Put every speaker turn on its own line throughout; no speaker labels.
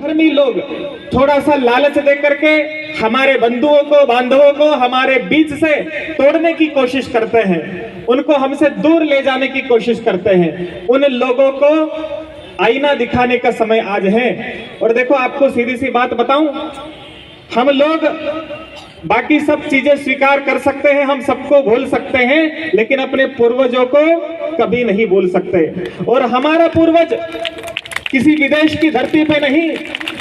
धर्मी लोग थोड़ा सा लालच दे करके हमारे बंधुओं को, बांधवों को हमारे बीच से तोड़ने की कोशिश करते हैं, उनको हमसे दूर ले जाने की कोशिश करते हैं। उन लोगों को आईना दिखाने का समय आज है। और देखो, आपको सीधी सी बात बताऊं, हम लोग बाकी सब चीजें स्वीकार कर सकते हैं, हम सबको भूल सकते हैं, लेकिन अपने पूर्वजों को कभी नहीं भूल सकते। और हमारा पूर्वज किसी विदेश की धरती पे नहीं,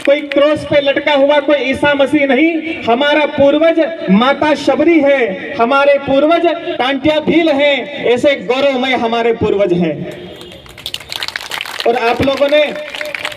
कोई क्रॉस पे लटका हुआ कोई ईसा मसीह नहीं, हमारा पूर्वज माता शबरी है, हमारे पूर्वज टांटिया भील हैं, ऐसे गौरवमय हमारे पूर्वज हैं। और आप लोगों ने,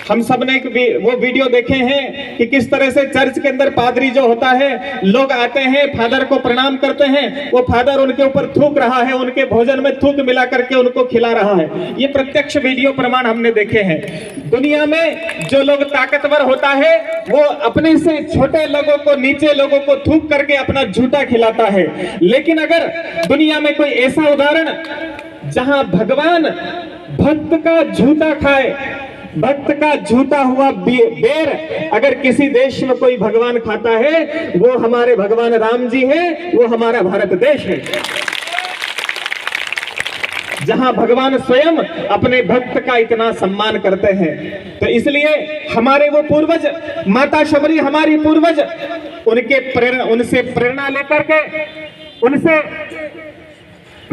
हम सब ने वो वीडियो देखे हैं कि किस तरह से चर्च के अंदर पादरी जो होता है, लोग आते हैं, फादर को प्रणाम करते हैं, वो फादर उनके ऊपर थूक रहा है, उनके भोजन में थूक मिला करके उनको खिला रहा है। ये प्रत्यक्ष वीडियो प्रमाण हमने देखे हैं। दुनिया में जो लोग ताकतवर होता है वो अपने से छोटे लोगों को, नीचे लोगों को थूक करके अपना झूठा खिलाता है। लेकिन अगर दुनिया में कोई ऐसा उदाहरण जहां भगवान भक्त का झूठा खाए, भक्त का झूठा हुआ बेर अगर किसी देश में कोई भगवान खाता है, वो हमारे भगवान राम जी हैं, वो हमारा भारत देश है, जहां भगवान स्वयं अपने भक्त का इतना सम्मान करते हैं। तो इसलिए हमारे वो पूर्वज, माता शबरी हमारी पूर्वज, उनसे प्रेरणा लेकर के, उनसे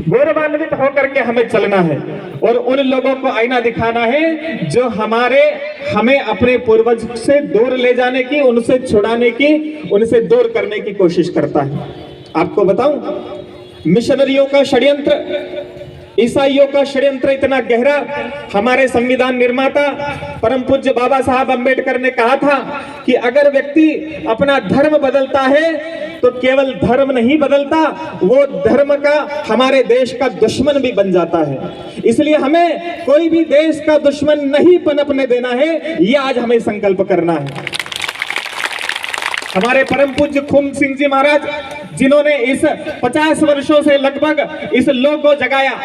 गौरवान्वित होकर के हमें चलना है और उन लोगों को आईना दिखाना है जो हमें अपने पूर्वज से दूर ले जाने की, उनसे छुड़ाने की, उनसे दूर करने की कोशिश करता है। आपको बताऊं, मिशनरियों का षड्यंत्र, ईसाइयों का षड्यंत्र इतना गहरा। हमारे संविधान निर्माता परम पूज्य बाबा साहब अम्बेडकर ने कहा था कि अगर व्यक्ति अपना धर्म बदलता है तो केवल धर्म नहीं बदलता, वो धर्म का, हमारे देश का दुश्मन भी बन जाता है। इसलिए हमें कोई भी देश का दुश्मन नहीं पनपने देना है, ये आज हमें संकल्प करना है। हमारे परम पूज्य खूम सिंह जी महाराज, जिन्होंने इस 50 वर्षों से लगभग इस लोग को जगाया,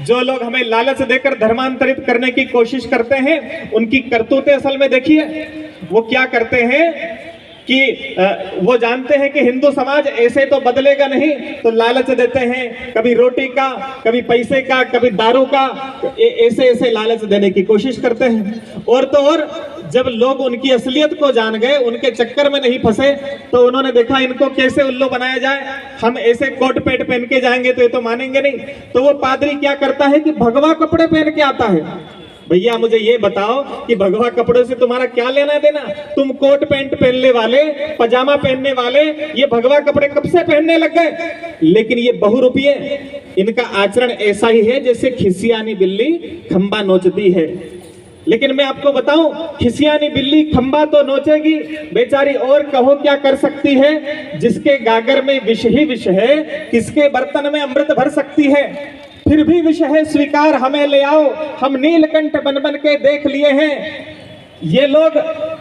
जो लोग हमें लालच देकर धर्मांतरित करने की कोशिश करते हैं, उनकी करतूतें असल में देखिए। वो क्या करते हैं कि वो जानते हैं कि हिंदू समाज ऐसे तो बदलेगा नहीं, तो लालच देते हैं, कभी रोटी का, कभी पैसे का, कभी दारू का, ऐसे लालच देने की कोशिश करते हैं। और तो और जब लोग उनकी असलियत को जान गए, उनके चक्कर में नहीं फंसे, तो उन्होंने देखा इनको कैसे उल्लू बनाया जाए, हम ऐसे कोट पैंट पहन के जाएंगे तो ये तो मानेंगे नहीं। तो वो पादरी क्या करता है कि भगवा कपड़े पहन के आता है। भैया मुझे ये बताओ कि भगवा कपड़ों से तुम्हारा क्या लेना देना? तुम कोट पैंट पहनने वाले, पजामा पहनने वाले, ये भगवा कपड़े कब से पहनने लग गए? लेकिन ये बहुरूपिये, इनका आचरण ऐसा ही है जैसे खिसियानी बिल्ली खंबा नोचती है। लेकिन मैं आपको बताऊं, खिसियानी बिल्ली खंबा तो नोचेगी बेचारी, और कहो क्या कर सकती है? जिसके गागर में विष ही विष है, किसके बर्तन में अमृत भर सकती है? फिर भी विष है स्वीकार हमें ले आओ, हम नीलकंठ बन बन के देख लिए हैं। ये लोग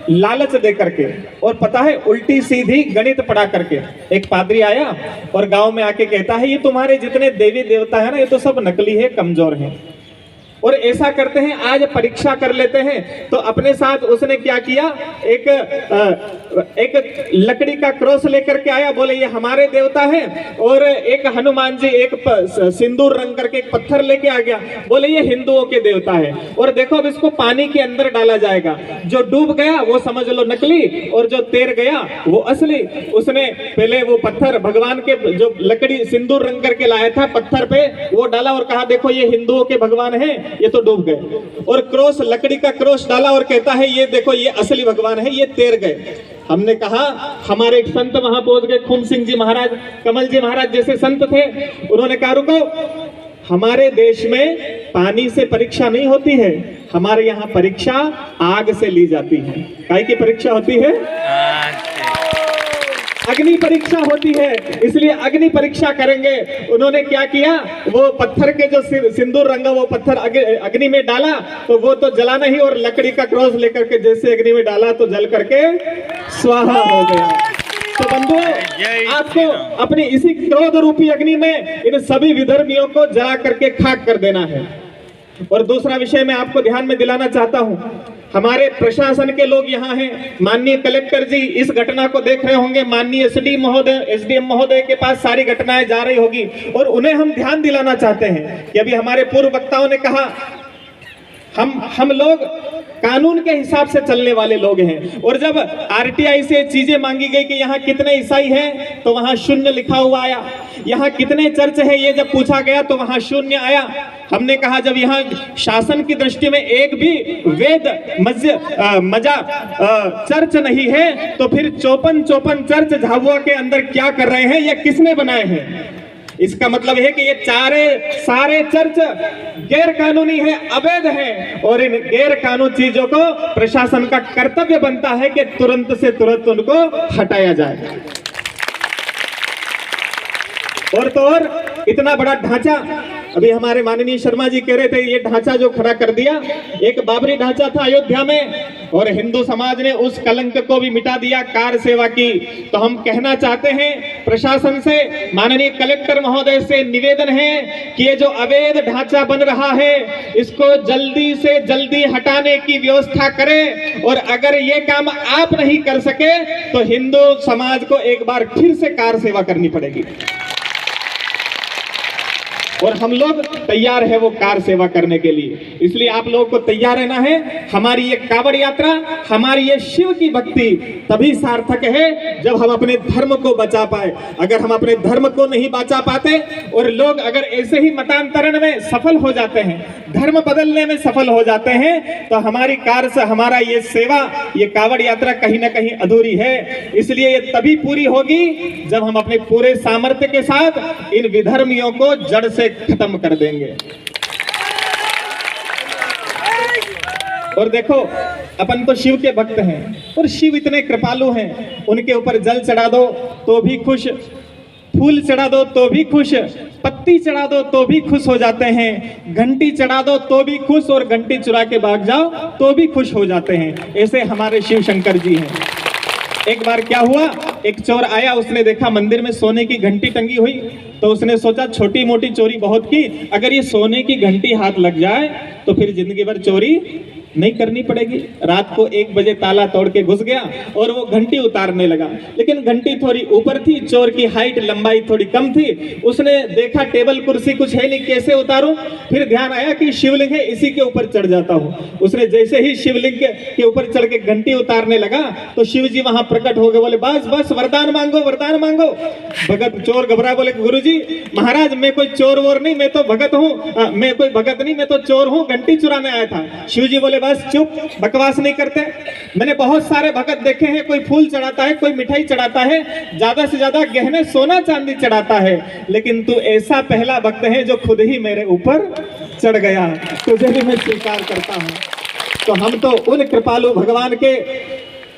लालच दे करके, और पता है उल्टी सीधी गणित पढ़ा करके। एक पादरी आया और गांव में आके कहता है, ये तुम्हारे जितने देवी देवता है ना, ये तो सब नकली है, कमजोर है। और ऐसा करते हैं, आज परीक्षा कर लेते हैं। तो अपने साथ उसने क्या किया, एक लकड़ी का क्रॉस लेकर के आया, बोले ये हमारे देवता हैं, और एक हनुमान जी, एक सिंदूर रंग करके एक पत्थर लेके आ गया, बोले ये हिंदुओं के देवता है। और देखो अब इसको पानी के अंदर डाला जाएगा, जो डूब गया वो समझ लो नकली, और जो तैर गया वो असली। उसने पहले वो पत्थर, भगवान के जो लकड़ी सिंदूर रंग करके लाया था, पत्थर पे वो डाला और कहा देखो ये हिंदुओं के भगवान हैं, ये तो डूब गए। और क्रॉस, लकड़ी का क्रॉस डाला और कहता है ये देखो ये असली भगवान है, ये तैर गए। हमने कहा, हमारे एक संत वहां पहुंच गए, खूम सिंह जी महाराज, कमल जी महाराज जैसे संत थे। उन्होंने कहा रुको, हमारे देश में पानी से परीक्षा नहीं होती है, हमारे यहाँ परीक्षा आग से ली जाती है। काय की परीक्षा होती है? अग्नि परीक्षा होती है, इसलिए अग्नि परीक्षा करेंगे। उन्होंने क्या किया, वो पत्थर के जो सिंदूर रंगा वो पत्थर अग्नि में डाला, तो वो तो जला नहीं, और लकड़ी का क्रॉस लेकर के जैसे अग्नि में डाला तो जल करके स्वाहा हो गया। तो बंधुओं, आपको अपनी इसी क्रोध रूपी अग्नि में इन सभी विधर्मियों को जला करके खाक कर देना है। और दूसरा विषय मैं आपको ध्यान में दिलाना चाहता हूं, हमारे प्रशासन के लोग यहाँ हैं, माननीय कलेक्टर जी इस घटना को देख रहे होंगे, माननीय एसडीएम महोदय के पास सारी घटनाएं जा रही होगी, और उन्हें हम ध्यान दिलाना चाहते हैं कि अभी हमारे पूर्व वक्ताओं ने कहा हम लोग कानून के हिसाब से चलने वाले लोग हैं, और जब आरटीआई से चीजें मांगी गई कि यहाँ कितने ईसाई हैं तो वहां 0 लिखा हुआ आया, यहाँ कितने चर्च है ये जब पूछा गया तो वहां 0 आया। हमने कहा जब यहाँ शासन की दृष्टि में एक भी वेद चर्च नहीं है तो फिर 54 चर्च झाबुआ के अंदर क्या कर रहे हैं, ये किसने बनाए हैं? इसका मतलब है कि ये सारे चर्च गैर कानूनी है, अवैध है, और इन गैर कानूनी चीजों को प्रशासन का कर्तव्य बनता है कि तुरंत से तुरंत उनको हटाया जाए। और तो और इतना बड़ा ढांचा, अभी हमारे माननीय शर्मा जी कह रहे थे ये ढांचा जो खड़ा कर दिया, एक बाबरी ढांचा था अयोध्या में, और हिंदू समाज ने उस कलंक को भी मिटा दिया, कार सेवा की। तो हम कहना चाहते हैं प्रशासन से, माननीय कलेक्टर महोदय से निवेदन है कि ये जो अवैध ढांचा बन रहा है इसको जल्दी से जल्दी हटाने की व्यवस्था करें, और अगर ये काम आप नहीं कर सके तो हिंदू समाज को एक बार फिर से कार सेवा करनी पड़ेगी, और हम लोग तैयार है वो कार सेवा करने के लिए। इसलिए आप लोगों को तैयार रहना है। हमारी ये कांवड़ यात्रा, हमारी ये शिव की भक्ति तभी सार्थक है जब हम अपने धर्म को बचा पाए। अगर हम अपने धर्म को नहीं बचा पाते और लोग अगर ऐसे ही मतांतरण में सफल हो जाते हैं, धर्म बदलने में सफल हो जाते हैं, तो हमारी कार से हमारा ये सेवा, ये कांवड़ यात्रा कहीं ना कहीं अधूरी है। इसलिए ये तभी पूरी होगी जब हम अपने पूरे सामर्थ्य के साथ इन विधर्मियों को जड़ से खत्म कर देंगे। और देखो अपन तो शिव के भक्त हैं, और शिव इतने कृपालु हैं, उनके ऊपर जल चढ़ा दो तो भी खुश, फूल चढ़ा दो तो भी खुश, पत्ती चढ़ा दो तो भी खुश हो जाते हैं, घंटी चढ़ा दो तो भी खुश, और घंटी चुरा के भाग जाओ तो भी खुश हो जाते हैं। ऐसे हमारे शिव शंकर जी हैं। एक बार क्या हुआ, एक चोर आया, उसने देखा मंदिर में सोने की घंटी टंगी हुई, तो उसने सोचा छोटी मोटी चोरी बहुत की, अगर ये सोने की घंटी हाथ लग जाए तो फिर जिंदगी भर चोरी नहीं करनी पड़ेगी। रात को 1 बजे ताला तोड़ के घुस गया और वो घंटी उतारने लगा, लेकिन घंटी थोड़ी ऊपर थी, चोर की हाइट लंबाई थोड़ी कम थी। उसने देखा टेबल कुर्सी कुछ है नहीं, कैसे उतारूं? फिर ध्यान आया कि शिवलिंग है, इसी के ऊपर चढ़ जाता हूँ। उसने जैसे ही शिवलिंग के ऊपर चढ़ के घंटी उतारने लगा तो शिव जी वहां प्रकट हो गए, बोले बस बस वरदान मांगो, वरदान मांगो। भगत चोर घबरा, बोले गुरुजी महाराज मैं कोई चोर वोर नहीं, मैं तो भगत हूँ, मैं कोई भगत नहीं, मैं तो चोर हूँ, घंटी चुराने आया था। शिव जी बोले बस चुप, बकवास नहीं करते। मैंने बहुत सारे भगत देखे हैं, कोई फूल चढ़ाता है, कोई मिठाई चढ़ाता है, ज्यादा से ज्यादा गहने सोना चांदी चढ़ाता है, लेकिन तू ऐसा पहला भक्त है जो खुद ही मेरे ऊपर चढ़ गया, तुझे भी मैं स्वीकार करता हूं। तो हम तो उन कृपालु भगवान के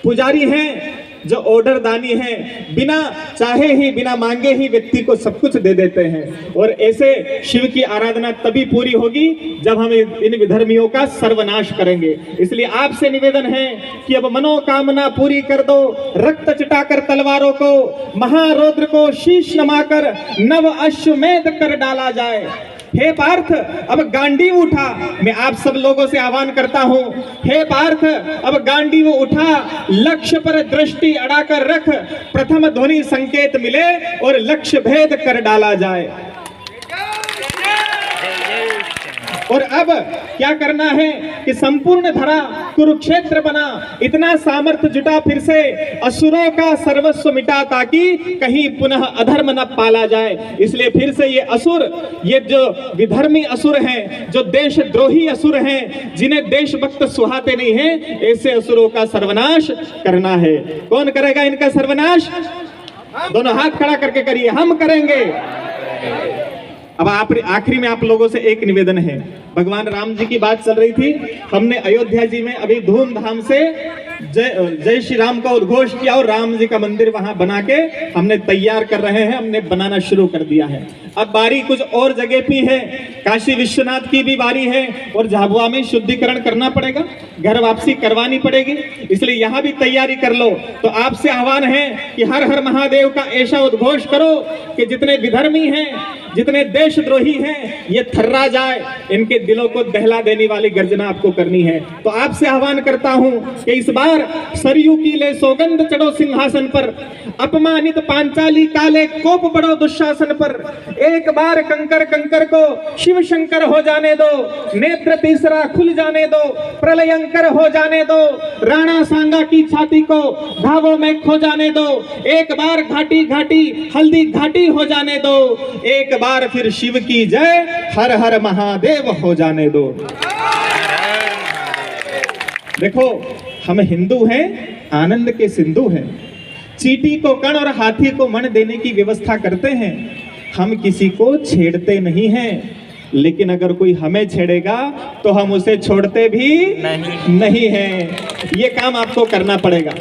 पुजारी हैं जो ऑर्डर दानी है, बिना चाहे ही बिना मांगे ही व्यक्ति को सब कुछ दे देते हैं। और ऐसे शिव की आराधना तभी पूरी होगी जब हम इन विधर्मियों का सर्वनाश करेंगे। इसलिए आपसे निवेदन है कि अब मनोकामना पूरी कर दो, रक्त चिटाकर तलवारों को, महारौद्र को शीश नमाकर नव अश्वमेध कर डाला जाए। हे पार्थ अब गांडीव उठा, मैं आप सब लोगों से आह्वान करता हूं, हे पार्थ अब गांडीव उठा, लक्ष्य पर दृष्टि अड़ाकर रख, प्रथम ध्वनि संकेत मिले और लक्ष्य भेद कर डाला जाए। और अब क्या करना है कि संपूर्ण धरा कुरुक्षेत्र बना, इतना सामर्थ्य जुटा फिर से असुरों का सर्वस्व मिटा, ताकि कहीं पुनः अधर्म न पाला जाए। इसलिए फिर से ये असुर, ये जो विधर्मी असुर हैं, जो देशद्रोही असुर हैं, जिन्हें देशभक्त सुहाते नहीं हैं, ऐसे असुरों का सर्वनाश करना है। कौन करेगा इनका सर्वनाश? दोनों हाथ खड़ा करके करिए, हम करेंगे। अब आखिरी में आप लोगों से एक निवेदन है, भगवान राम जी की बात चल रही थी, हमने अयोध्या जी में अभी धूमधाम से जय श्री राम का उद्घोष किया और राम जी का मंदिर वहां बना के हमने तैयार कर रहे हैं, हमने बनाना शुरू कर दिया है। अब बारी कुछ और जगह भी है, काशी विश्वनाथ की भी बारी है, और झाबुआ में शुद्धिकरण करना पड़ेगा। घर वापसी करवानी पड़ेगी, इसलिए यहाँ भी तैयारी कर लो। तो आपसे आह्वान है कि हर हर महादेव का ऐसा उद्घोष करो कि जितने विधर्मी हैं, जितने देशद्रोही हैं, ये थर्रा जाए, इनके दिलों को दहला देने वाली गर्जना आपको करनी है। तो आपसे आह्वान करता हूं कि इस बार सरयू की ले सौगंध चढ़ो सिंहासन पर, अपमानित पांचाली काले कोप बढ़ो दुशासन पर, एक बार कंकर कंकर को शिव शंकर हो जाने दो, नेत्र तीसरा खुल जाने दो, प्रलयंकर हो जाने दो, राणा सांगा की छाती को घावों में खो जाने दो, एक बार घाटी घाटी हल्दी घाटी हो जाने दो, एक बार फिर शिव की जय हर हर महादेव हो जाने दो। देखो, हम हिंदू हैं, आनंद के सिंधु हैं, चींटी को कण और हाथी को मन देने की व्यवस्था करते हैं। हम किसी को छेड़ते नहीं हैं, लेकिन अगर कोई हमें छेड़ेगा तो हम उसे छोड़ते भी नहीं हैं। ये काम आपको करना पड़ेगा।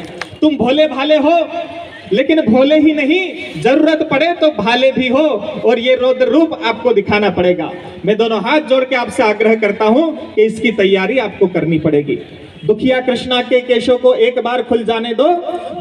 तुम भोले भाले हो, लेकिन भोले ही नहीं, जरूरत पड़े तो भाले भी हो, और ये रौद्र रूप आपको दिखाना पड़ेगा। मैं दोनों हाथ जोड़ के आपसे आग्रह करता हूं कि इसकी तैयारी आपको करनी पड़ेगी। दुखिया कृष्णा के केशों को एक बार खुल जाने दो,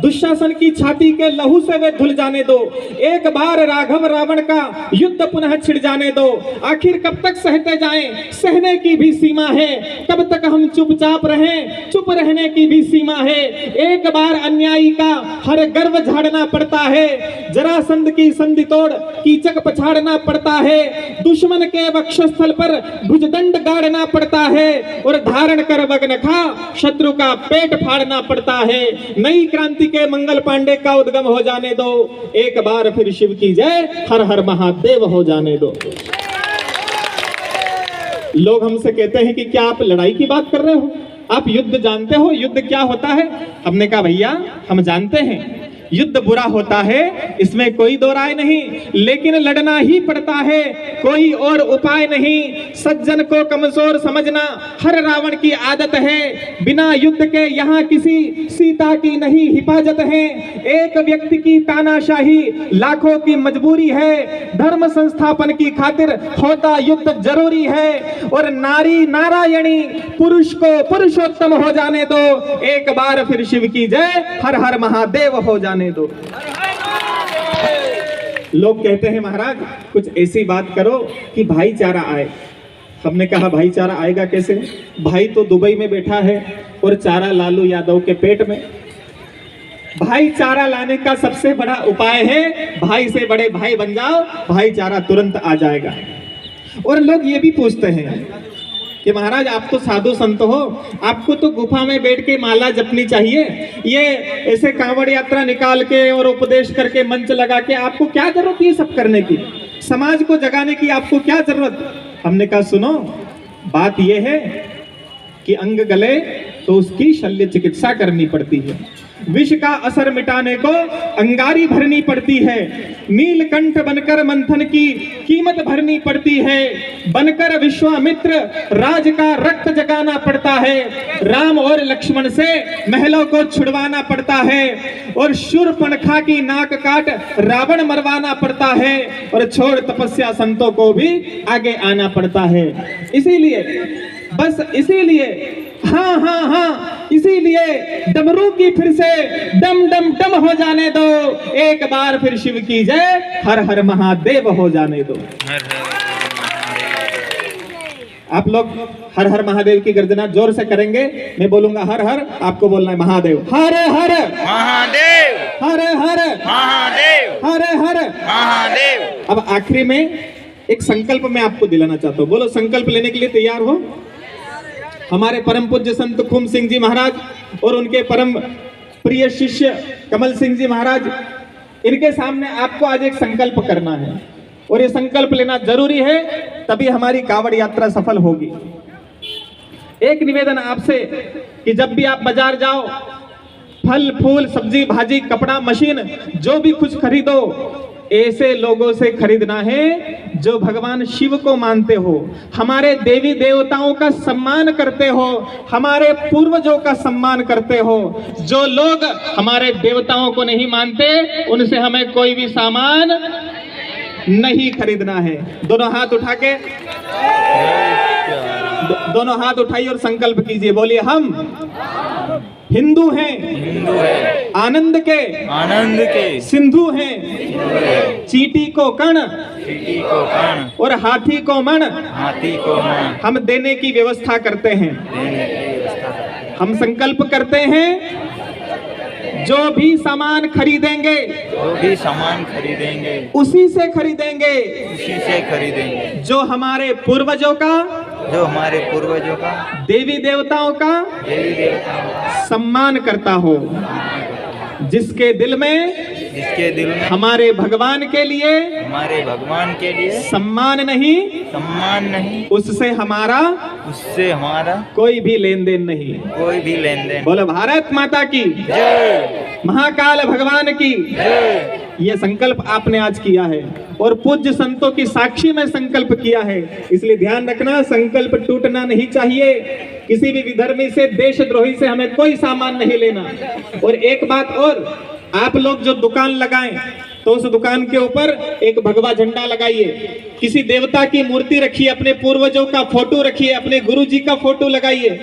दुशासन की छाती के लहू से वे धुल जाने दो, एक बार राघव रावण का युद्ध पुनः छिड़ जाने दो। आखिर कब तक सहते जाएं, सहने की भी सीमा है, कब तक हम चुपचाप रहें, चुप रहने की भी सीमा है। एक बार अन्यायी का हर गर्व झाड़ना पड़ता है, जरासंध की संधि तोड़ कीचक पछाड़ना पड़ता है, दुश्मन के वक्षस्थल पर भुजदंड गाड़ना पड़ता है, और धारण कर वग्नखा शत्रु का पेट फाड़ना पड़ता है। नई क्रांति के मंगल पांडे का उद्गम हो जाने दो, एक बार फिर शिव की जय हर हर महादेव हो जाने दो। लोग हमसे कहते हैं कि क्या आप लड़ाई की बात कर रहे हो, आप युद्ध जानते हो, युद्ध क्या होता है? हमने कहा भैया हम जानते हैं, युद्ध बुरा होता है, इसमें कोई दो राय नहीं, लेकिन लड़ना ही पड़ता है, कोई और उपाय नहीं। सज्जन को कमजोर समझना हर रावण की आदत है, बिना युद्ध के यहाँ किसी सीता की नहीं हिफाजत है। एक व्यक्ति की तानाशाही लाखों की मजबूरी है, धर्म संस्थापन की खातिर होता युद्ध जरूरी है, और नारी नारायणी पुरुष को पुरुषोत्तम हो जाने दो, एक बार फिर शिव की जय हर हर महादेव हो जाने दो। लोग कहते हैं महाराज कुछ ऐसी बात करो कि भाईचारा आए। हमने कहा भाईचारा आएगा कैसे? भाई तो दुबई में बैठा है और चारा लालू यादव के पेट में। भाईचारा लाने का सबसे बड़ा उपाय है भाई से बड़े भाई बन जाओ, भाईचारा तुरंत आ जाएगा। और लोग ये भी पूछते हैं कि महाराज आप तो साधु संत हो, आपको तो गुफा में बैठ के माला जपनी चाहिए, ये ऐसे कांवड़ यात्रा निकाल के और उपदेश करके मंच लगा के आपको क्या जरूरत है सब करने की, समाज को जगाने की आपको क्या जरूरत? हमने कहा सुनो, बात यह है कि अंग गले तो उसकी शल्य चिकित्सा करनी पड़ती है, विष का असर मिटाने को अंगारी भरनी पड़ती है, नीलकंठ बनकर मंथन की कीमत भरनी पड़ती है, बनकर विश्वामित्र राज का रक्त जगाना पड़ता है, राम और लक्ष्मण से महलों को छुड़वाना पड़ता है, और शूर्पणखा की नाक काट रावण मरवाना पड़ता है, और छोड़ तपस्या संतों को भी आगे आना पड़ता है। इसीलिए बस इसीलिए हाँ हाँ हाँ इसीलिए डमरू की फिर से डम डम डम हो जाने दो, एक बार फिर शिव की जय हर हर महादेव हो जाने दो। आप लोग हर हर महादेव की गर्जना जोर से करेंगे, मैं बोलूंगा हर हर, आपको बोलना है महादेव, हर हर महादेव, हर हर महादेव, हर हर महादेव। अब आखिरी में एक संकल्प मैं आपको दिलाना चाहता हूँ, बोलो संकल्प लेने के लिए तैयार हो? हमारे परम पूज्य संत खूम सिंह जी महाराज और उनके परम प्रिय शिष्य कमल सिंह जी महाराज, इनके सामने आपको आज एक संकल्प करना है, और ये संकल्प लेना जरूरी है, तभी हमारी कांवड़ यात्रा सफल होगी। एक निवेदन आपसे कि जब भी आप बाजार जाओ, फल फूल सब्जी भाजी कपड़ा मशीन जो भी कुछ खरीदो, ऐसे लोगों से खरीदना है जो भगवान शिव को मानते हो, हमारे देवी देवताओं का सम्मान करते हो, हमारे पूर्वजों का सम्मान करते हो। जो लोग हमारे देवताओं को नहीं मानते, उनसे हमें कोई भी सामान नहीं खरीदना है। दोनों हाथ उठा के दोनों हाथ उठाइए और संकल्प कीजिए, बोलिए हम हिंदू हैं, आनंद के सिंधु हैं, चींटी को कण और हाथी को मन हम देने की व्यवस्था करते हैं। हम संकल्प करते हैं जो भी सामान खरीदेंगे उसी से खरीदेंगे जो हमारे पूर्वजों का देवी देवताओं का सम्मान करता हो, जिसके दिल में हमारे भगवान के लिए सम्मान नहीं, उससे हमारा कोई भी लेन देन नहीं। बोलो भारत माता की जय, महाकाल भगवान की जय। ये संकल्प आपने आज किया है और पूज्य संतों की साक्षी में संकल्प किया है, इसलिए ध्यान रखना संकल्प टूटना नहीं चाहिए। किसी भी विधर्मी से, देशद्रोही से हमें कोई सामान नहीं लेना। और एक बात और, आप लोग जो दुकान लगाएं तो उस दुकान के ऊपर एक भगवा झंडा लगाइए, किसी देवता की मूर्ति रखिए, अपने पूर्वजों का फोटो रखिए, अपने गुरुजी का फोटो लगाइए,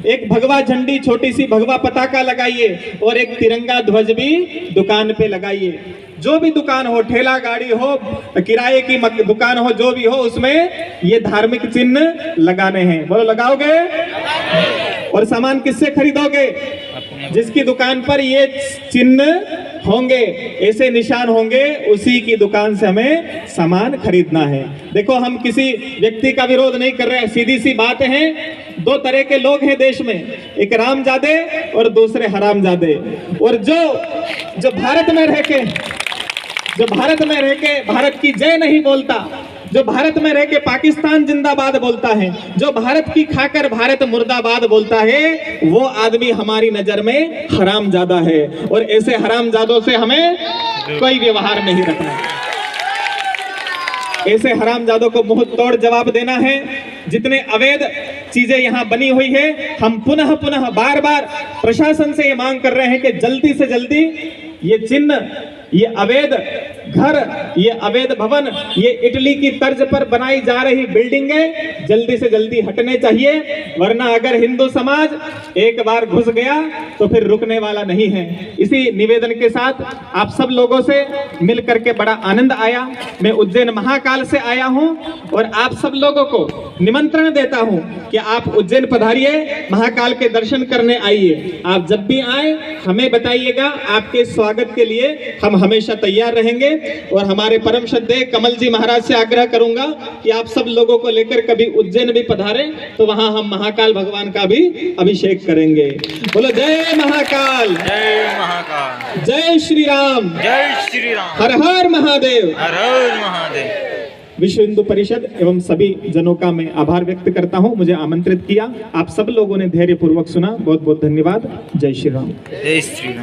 एक भगवा झंडी छोटी सी भगवा पताका लगाइए और एक तिरंगा ध्वज भी दुकान पे लगाइए। जो भी दुकान हो, ठेला गाड़ी हो, किराए की दुकान हो, जो भी हो, उसमें ये धार्मिक चिन्ह लगाने हैं। बोलो लगाओगे? और सामान किससे खरीदोगे? जिसकी दुकान पर ये चिन्ह होंगे, ऐसे निशान होंगे, उसी की दुकान से हमें सामान खरीदना है। देखो हम किसी व्यक्ति का विरोध नहीं कर रहे हैं, सीधी सी बात है। दो तरह के लोग हैं देश में, एक रामजादे और दूसरे हरामजादे। और जो भारत में रह के भारत की जय नहीं बोलता, जो भारत में रह के पाकिस्तान जिंदाबाद बोलता है, जो भारत की खाकर भारत मुर्दाबाद बोलता है, वो आदमी हमारी नजर में हरामजादा है। और ऐसे हरामजादों से हमें कोई व्यवहार नहीं रखना। ऐसे हरामजादों को मुंह तोड़ जवाब देना है। जितने अवैध चीजें यहाँ बनी हुई है, हम पुनः बार बार प्रशासन से ये मांग कर रहे हैं कि जल्दी से जल्दी ये चिन्ह, ये अवैध घर, ये अवैध भवन, ये इटली की तर्ज पर बनाई जा रही बिल्डिंगें जल्दी से जल्दी हटने चाहिए, वरना अगर हिंदू समाज एक बार घुस गया तो फिर रुकने वाला नहीं है। इसी निवेदन के साथ आप सब लोगों से मिल करके बड़ा आनंद आया। मैं उज्जैन महाकाल से आया हूं और आप सब लोगों को निमंत्रण देता हूं कि आप उज्जैन पधारिए, महाकाल के दर्शन करने आइए। आप जब भी आए हमें बताइएगा, आपके स्वागत के लिए हम हमेशा तैयार रहेंगे। और हमारे परम श्रद्धेय कमल जी महाराज से आग्रह करूंगा कि आप सब लोगों को लेकर कभी उज्जैन भी पधारें, तो वहां हम महाकाल भगवान का भी अभिषेक करेंगे। बोलो जय महाकाल,
जय महाकाल,
जय श्री राम, हर हर महादेव,
हर हर महादेव।
विश्व हिंदू परिषद एवं सभी जनों का मैं आभार व्यक्त करता हूं, मुझे आमंत्रित किया। आप सब लोगों ने धैर्य पूर्वक सुना, बहुत बहुत धन्यवाद। जय श्री राम,
जय श्री राम।